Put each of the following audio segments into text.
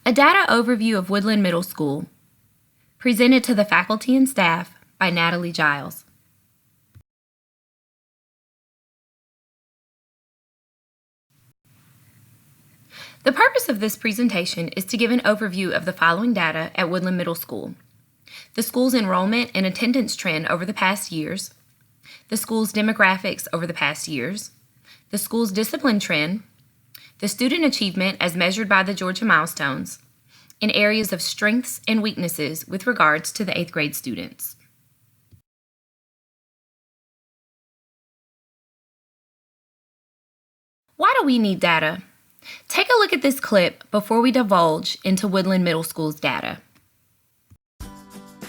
A data overview of Woodland Middle School, presented to the faculty and staff by Natalie Jiles. The purpose of this presentation is to give an overview of the following data at Woodland Middle School: the school's enrollment and attendance trend over the past years, the school's demographics over the past years, the school's discipline trend, the student achievement as measured by the Georgia milestones, and areas of strengths and weaknesses with regards to the 8th grade students. Why do we need data? Take a look at this clip before we divulge into Woodland Middle School's data.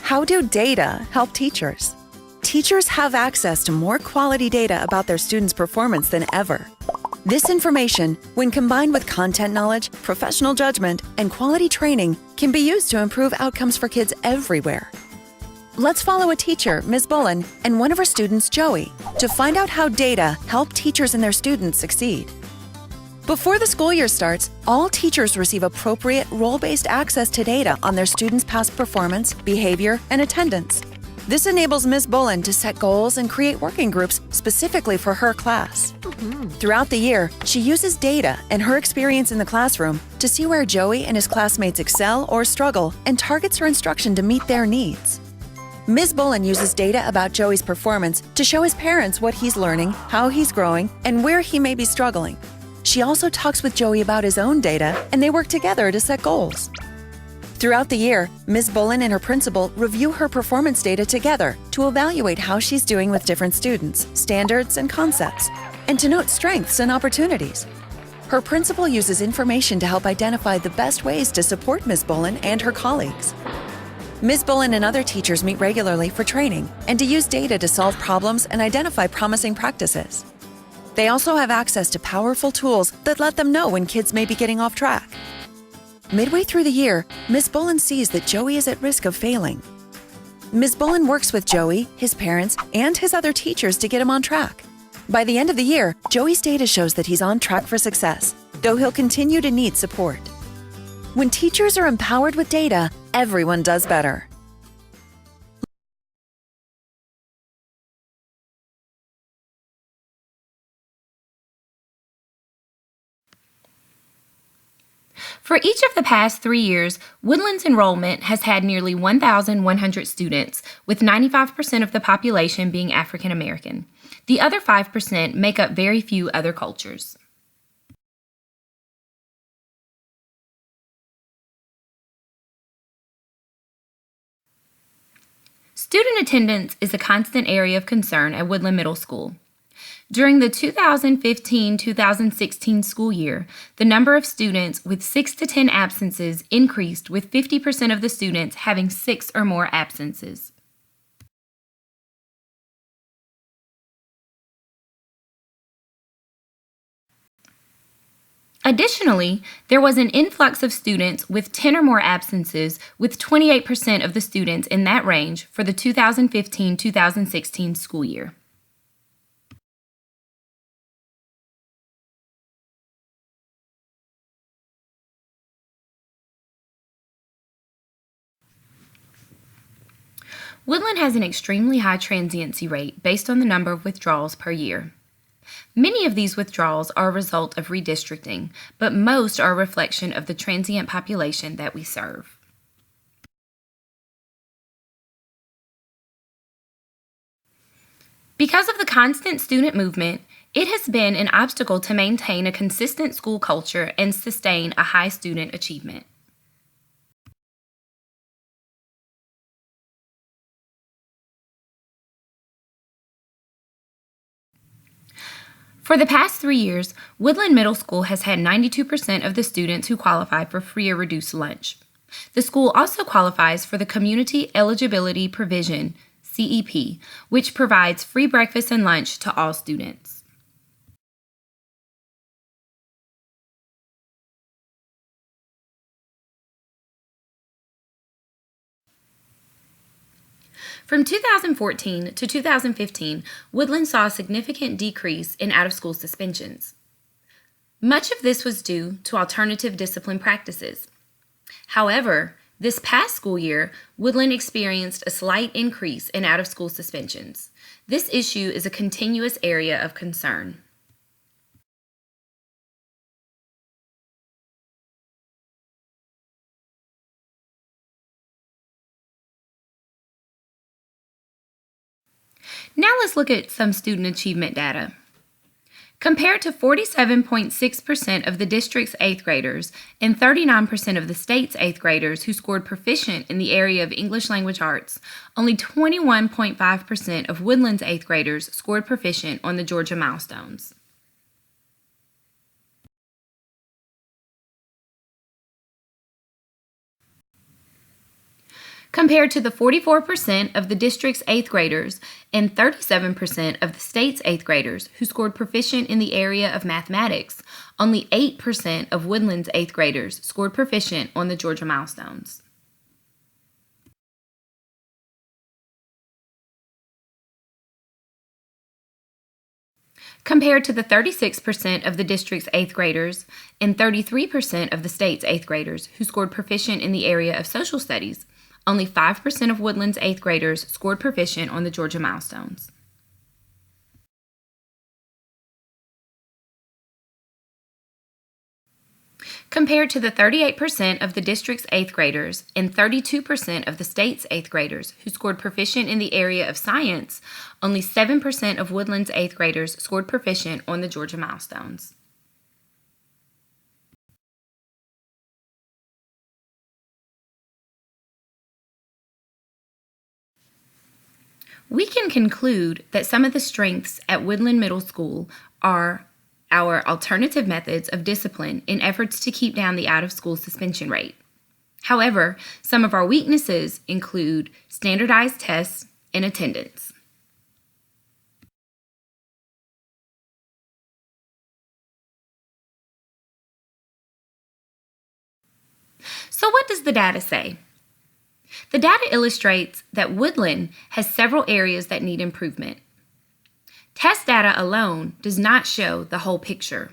How do data help teachers? Teachers have access to more quality data about their students' performance than ever. This information, when combined with content knowledge, professional judgment, and quality training, can be used to improve outcomes for kids everywhere. Let's follow a teacher, Ms. Bullen, and one of her students, Joey, to find out how data help teachers and their students succeed. Before the school year starts, all teachers receive appropriate role-based access to data on their students' past performance, behavior, and attendance. This enables Ms. Bullen to set goals and create working groups specifically for her class. Throughout the year, she uses data and her experience in the classroom to see where Joey and his classmates excel or struggle and targets her instruction to meet their needs. Ms. Bullen uses data about Joey's performance to show his parents what he's learning, how he's growing, and where he may be struggling. She also talks with Joey about his own data, and they work together to set goals. Throughout the year, Ms. Bullen and her principal review her performance data together to evaluate how she's doing with different students, standards, and concepts, and to note strengths and opportunities. Her principal uses information to help identify the best ways to support Ms. Bullen and her colleagues. Ms. Bullen and other teachers meet regularly for training and to use data to solve problems and identify promising practices. They also have access to powerful tools that let them know when kids may be getting off track. Midway through the year, Ms. Bullen sees that Joey is at risk of failing. Ms. Bullen works with Joey, his parents, and his other teachers to get him on track. By the end of the year, Joey's data shows that he's on track for success, though he'll continue to need support. When teachers are empowered with data, everyone does better. For each of the past 3 years, Woodland's enrollment has had nearly 1,100 students, with 95% of the population being African American. The other 5% make up very few other cultures. Student attendance is a constant area of concern at Woodland Middle School. During the 2015-2016 school year, the number of students with 6 to 10 absences increased, with 50% of the students having 6 or more absences. Additionally, there was an influx of students with 10 or more absences, with 28% of the students in that range for the 2015-2016 school year. Woodland has an extremely high transiency rate based on the number of withdrawals per year. Many of these withdrawals are a result of redistricting, but most are a reflection of the transient population that we serve. Because of the constant student movement, it has been an obstacle to maintain a consistent school culture and sustain a high student achievement. For the past 3 years, Woodland Middle School has had 92% of the students who qualify for free or reduced lunch. The school also qualifies for the Community Eligibility Provision, CEP, which provides free breakfast and lunch to all students. From 2014 to 2015, Woodland saw a significant decrease in out-of-school suspensions. Much of this was due to alternative discipline practices. However, this past school year, Woodland experienced a slight increase in out-of-school suspensions. This issue is a continuous area of concern. Now let's look at some student achievement data. Compared to 47.6% of the district's 8th graders and 39% of the state's 8th graders who scored proficient in the area of English language arts, only 21.5% of Woodland's 8th graders scored proficient on the Georgia milestones. Compared to the 44% of the district's 8th graders and 37% of the state's 8th graders who scored proficient in the area of mathematics, only 8% of Woodland's 8th graders scored proficient on the Georgia milestones. Compared to the 36% of the district's 8th graders and 33% of the state's 8th graders who scored proficient in the area of social studies, only 5% of Woodland's 8th graders scored proficient on the Georgia milestones. Compared to the 38% of the district's 8th graders and 32% of the state's 8th graders who scored proficient in the area of science, only 7% of Woodland's 8th graders scored proficient on the Georgia milestones. We can conclude that some of the strengths at Woodland Middle School are our alternative methods of discipline in efforts to keep down the out-of-school suspension rate. However, some of our weaknesses include standardized tests and attendance. So what does the data say? The data illustrates that Woodland has several areas that need improvement. Test data alone does not show the whole picture.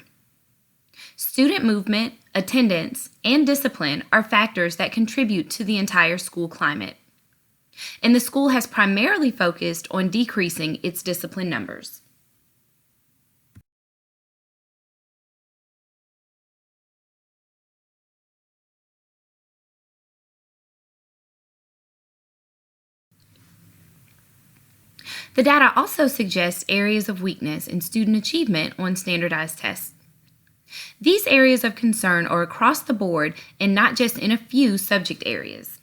Student movement, attendance, and discipline are factors that contribute to the entire school climate. And the school has primarily focused on decreasing its discipline numbers. The data also suggests areas of weakness in student achievement on standardized tests. These areas of concern are across the board and not just in a few subject areas.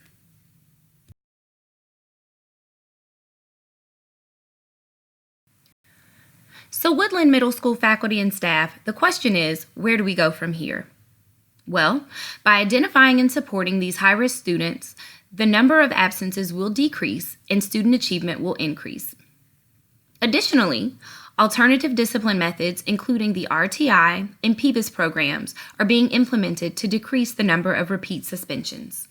So Woodland Middle School faculty and staff, the question is, where do we go from here? Well, by identifying and supporting these high-risk students, the number of absences will decrease and student achievement will increase. Additionally, alternative discipline methods, including the RTI and PBIS programs, are being implemented to decrease the number of repeat suspensions.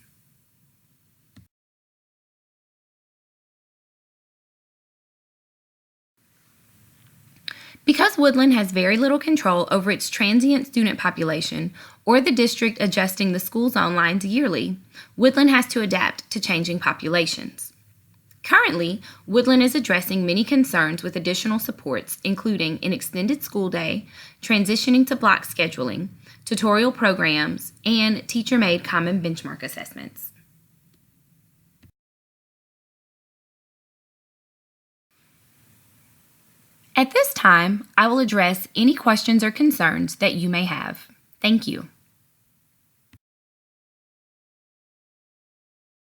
Because Woodland has very little control over its transient student population or the district adjusting the school zone lines yearly, Woodland has to adapt to changing populations. Currently, Woodland is addressing many concerns with additional supports, including an extended school day, transitioning to block scheduling, tutorial programs, and teacher-made common benchmark assessments. At this time, I will address any questions or concerns that you may have. Thank you.